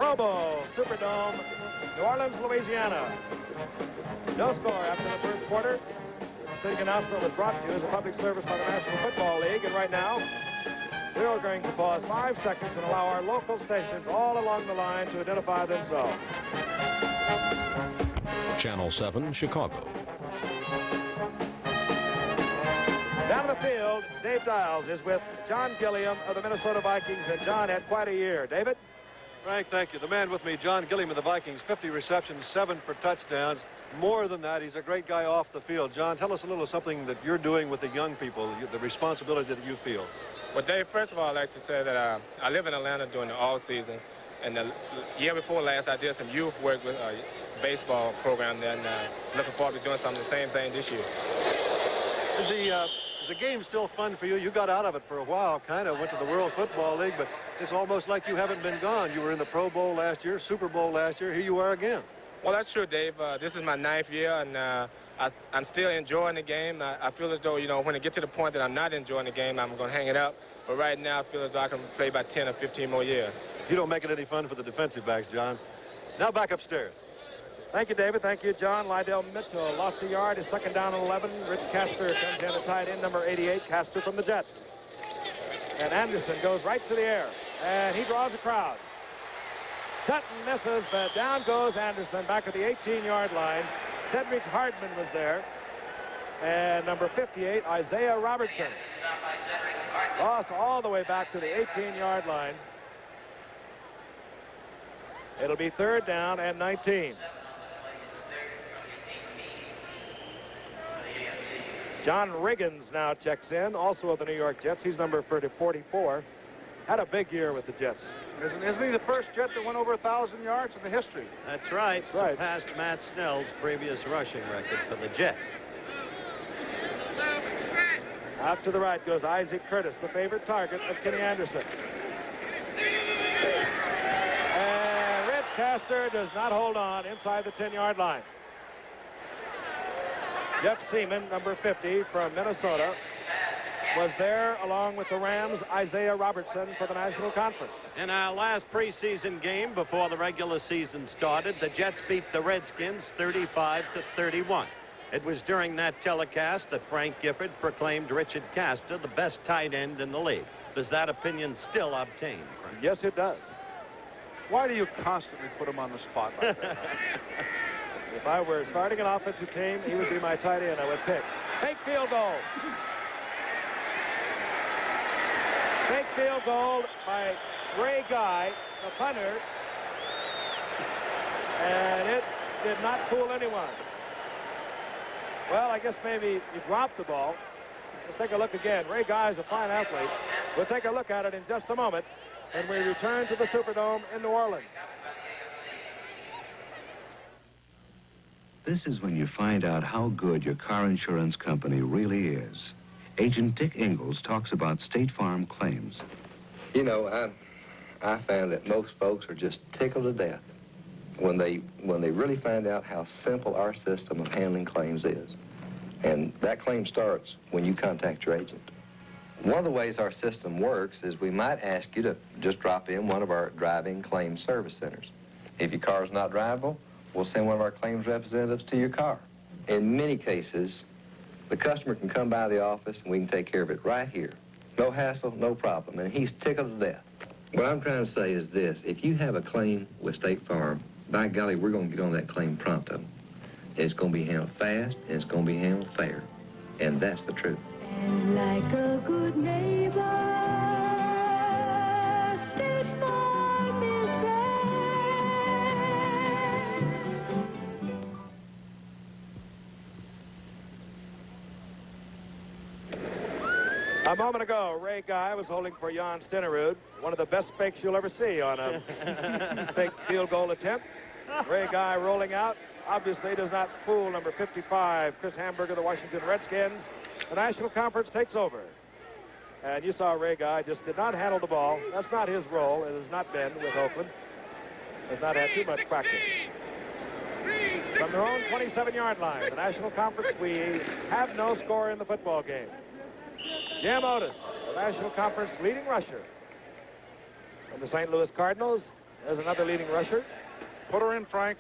Pro Bowl, Superdome, New Orleans, Louisiana. No score after the first quarter. The city announcement was brought to you as a public service by the National Football League. And right now, we are going to pause 5 seconds and allow our local stations all along the line to identify themselves. Channel 7, Chicago. Down the field, Dave Diles is with John Gilliam of the Minnesota Vikings, and John had quite a year. David? Frank, thank you. The man with me, John Gilliam of the Vikings, 50 receptions, 7 for touchdowns. More than that, he's a great guy off the field. John, tell us a little something that you're doing with the young people, the responsibility that you feel. Well, Dave, first of all, I'd like to say that I live in Atlanta during the all-season. And the year before last, I did some youth work with a baseball program there, and looking forward to doing some of the same thing this year. Is the game still fun for you? You got out of it for a while, kind of, went to the World Football League, but it's almost like you haven't been gone. You were in the Pro Bowl last year, Super Bowl last year. Here you are again. Well, that's true, Dave. This is my 9th year, and I'm still enjoying the game. I feel as though, you know, when it gets to the point that I'm not enjoying the game, I'm going to hang it up. But right now, I feel as though I can play about 10 or 15 more years. You don't make it any fun for the defensive backs, John. Now back upstairs. Thank you, David. Thank you, John. Lydell Mitchell lost a yard. His second down and 11. Rich Castor comes in at tight end, number 88. Castor from the Jets. And Anderson goes right to the air. And he draws a crowd. Sutton misses, but down goes Anderson back at the 18-yard line. Cedric Hardman was there. And number 58, Isaiah Robertson. Lost all the way back to the 18-yard line. It'll be 3rd down and 19. John Riggins now checks in, also of the New York Jets. He's number 44. Had a big year with the Jets. Isn't he the first Jet that went over 1,000 yards in the history? That's right. Surpassed Matt Snell's previous rushing record for the Jets. Out to the right goes Isaac Curtis, the favorite target of Kenny Anderson. And Rich Castor does not hold on inside the 10-yard line. Jeff Seaman, number 50 from Minnesota, was there along with the Rams' Isaiah Robertson for the National Conference. In our last preseason game before the regular season started, the Jets beat the Redskins 35-31. It was during that telecast that Frank Gifford proclaimed Richard Castor the best tight end in the league. Does that opinion still obtain, Frank? Yes, it does. Why do you constantly put him on the spot like that? If I were starting an offensive team, he would be my tight end I would pick. Fake field goal. Fake field goal by Ray Guy, the punter. And it did not fool anyone. Well, I guess maybe he dropped the ball. Let's take a look again. Ray Guy is a fine athlete. We'll take a look at it in just a moment when we return to the Superdome in New Orleans. This is when you find out how good your car insurance company really is. Agent Dick Ingalls talks about State Farm claims. You know, I found that most folks are just tickled to death when they really find out how simple our system of handling claims is. And that claim starts when you contact your agent. One of the ways our system works is we might ask you to just drop in one of our driving claim service centers. If your car is not drivable, we'll send one of our claims representatives to your car. In many cases, the customer can come by the office and we can take care of it right here. No hassle, no problem, and he's tickled to death. What I'm trying to say is this: if you have a claim with State Farm, by golly, we're going to get on that claim pronto. It's going to be handled fast, and it's going to be handled fair. And that's the truth. And like a good neighbor, State Farm is A moment ago, Ray Guy was holding for Jan Stenerud, one of the best fakes you'll ever see on a fake field goal attempt. Ray Guy rolling out. Obviously does not fool number 55, Chris Hamburger, the Washington Redskins. The National Conference takes over. And you saw Ray Guy just did not handle the ball. That's not his role. It has not been with Oakland. Has not had too much practice. From their own 27-yard line, the National Conference, we have no score in the football game. Jim Otis, the National Conference leading rusher from the St. Louis Cardinals, There's another leading rusher. Put her in, Frank.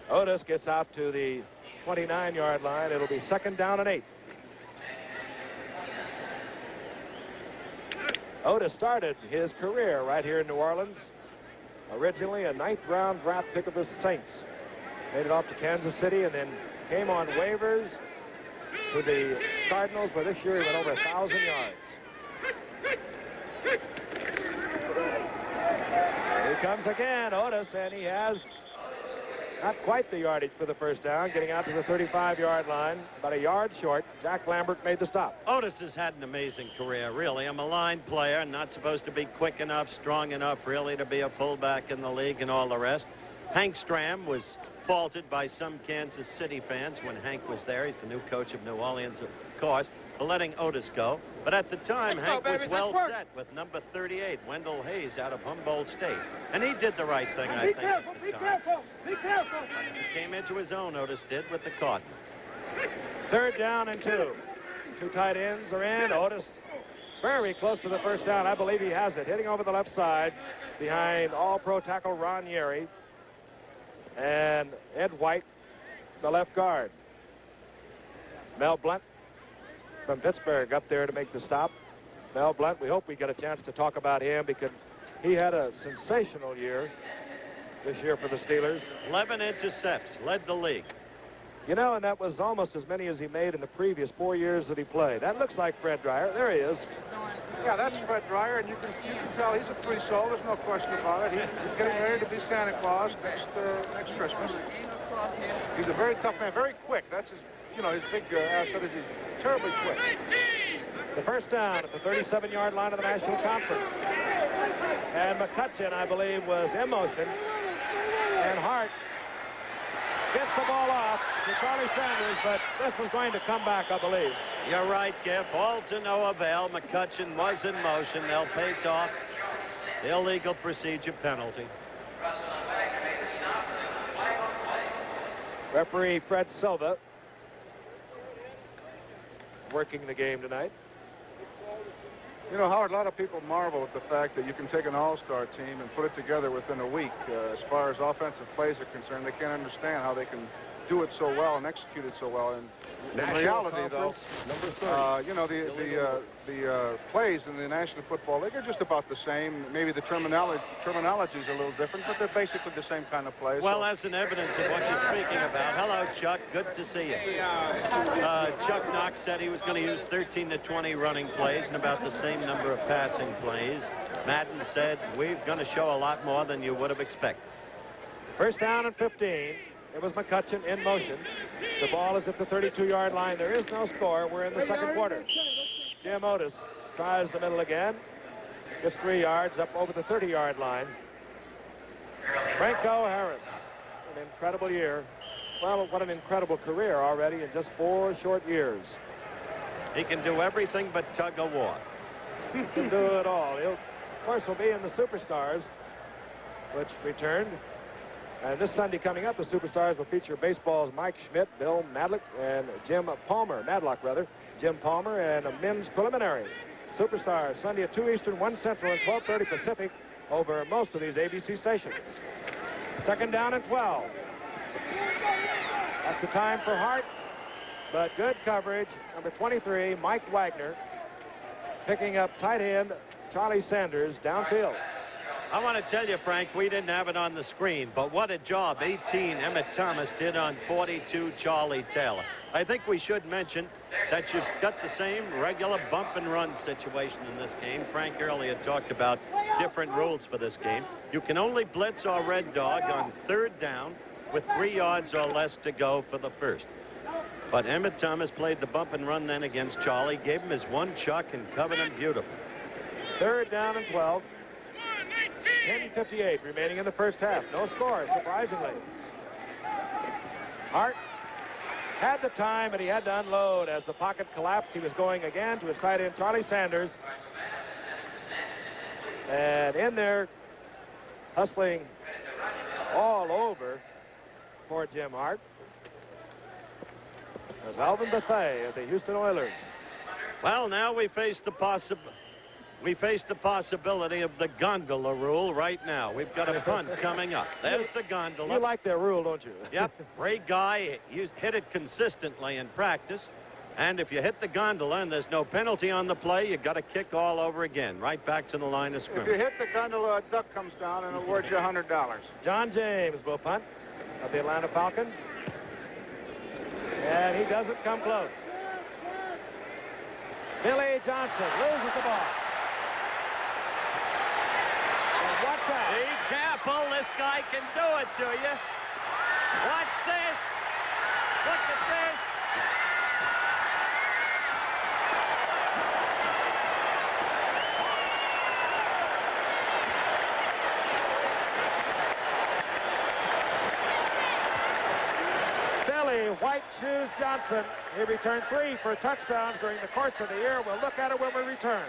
Otis gets out to the 29-yard line. It'll be 2nd down and 8. Otis started his career right here in New Orleans. Originally a 9th-round draft pick of the Saints. Made it off to Kansas City and then came on waivers to the Cardinals, where this year he went over 1,000 yards. Here he comes again, Otis, and he has not quite the yardage for the first down, getting out to the 35-yard line, about a yard short. Jack Lambert made the stop. Otis has had an amazing career, really. A maligned player, not supposed to be quick enough, strong enough, really, to be a fullback in the league and all the rest. Hank Stram was faulted by some Kansas City fans when Hank was there. He's the new coach of New Orleans, of course, for letting Otis go. But at the time, Hank was well set with number 38, Wendell Hayes, out of Humboldt State. And he did the right thing, I think. Be careful! He came into his own, Otis did, with the Cardinals. 3rd down and 2. 2 tight ends are in. Otis very close to the first down. I believe he has it. Hitting over the left side behind all-pro tackle Ron Yeri and Ed White, the left guard. Mel Blunt from Pittsburgh up there to make the stop. Mel Blunt, we hope we get a chance to talk about him because he had a sensational year this year for the Steelers. 11 intercepts, led the league. You know, and that was almost as many as he made in the previous 4 years that he played. That looks like Fred Dreyer. There he is. Yeah, that's Fred Dreyer, and you can tell he's a free soul. There's no question about it. He's getting ready to be Santa Claus next Christmas. He's a very tough man, very quick. That's his, his big asset is he's terribly quick. The first down at the 37-yard line of the National Conference. And McCutcheon, I believe, was in motion. And Hart gets the ball off to Charlie Sanders, but this is going to come back, I believe. You're right, Giff. All to no avail. McCutcheon was in motion. They'll face off the illegal procedure penalty. Referee Fred Silva working the game tonight. You know, Howard, a lot of people marvel at the fact that you can take an all-star team and put it together within a week. As far as offensive plays are concerned, they can't understand how they can do it so well and execute it so well. And in reality, though, the plays in the National Football League are just about the same. Maybe the terminology is a little different, but they're basically the same kind of plays. Well, as an evidence of what you're speaking about, hello, Chuck. Good to see you. Chuck Knox said he was going to use 13 to 20 running plays and about the same number of passing plays. Madden said, we're going to show a lot more than you would have expected. First down and 15. It was McCutcheon in motion. The ball is at the 32-yard line. There is no score. We're in the second quarter. Jim Otis tries the middle again. Gets 3 yards up over the 30-yard line. Franco Harris, an incredible year. Well, what an incredible career already in just 4 short years. He can do everything but tug a war. He can do it all. He'll, of course, will be in the Superstars, which returned. And this Sunday coming up, the Superstars will feature baseball's Mike Schmidt, Bill Madlock, and Jim Palmer, Madlock rather, Jim Palmer, and a men's preliminary. Superstars Sunday at 2 Eastern, 1 Central, and 12:30 Pacific over most of these ABC stations. Second down and 12. That's the time for Hart, but good coverage. Number 23, Mike Wagner, picking up tight end Charlie Sanders downfield. I want to tell you, Frank, we didn't have it on the screen, but what a job 18 Emmett Thomas did on 42 Charlie Taylor. I think we should mention that you've got the same regular bump and run situation in this game. Frank earlier talked about different rules for this game. You can only blitz or red dog on 3rd down with 3 yards or less to go for the first. But Emmett Thomas played the bump and run then against Charlie, gave him his one chuck and covered him beautifully. 3rd down and 12. 10:58 remaining in the first half. No score, surprisingly. Hart had the time, but he had to unload as the pocket collapsed. He was going again to his tight end, Charlie Sanders. And in there, hustling all over for Jim Hart was Alvin Bethea of the Houston Oilers. Well, now we face the We face the possibility of the gondola rule right now. We've got a punt coming up. There's the gondola. You like that rule, don't you? Yep. Ray Guy hit it consistently in practice. And if you hit the gondola and there's no penalty on the play, you got to kick all over again, right back to the line of If scrimmage. you hit the gondola, a duck comes down and awards you $100. John James will punt of the Atlanta Falcons. And he doesn't come close. Billy Johnson loses the ball. And watch out. Be careful. This guy can do it to you. Watch this. Look at this. Billy White Shoes Johnson. He returned 3 for touchdowns during the course of the year. We'll look at it when we return.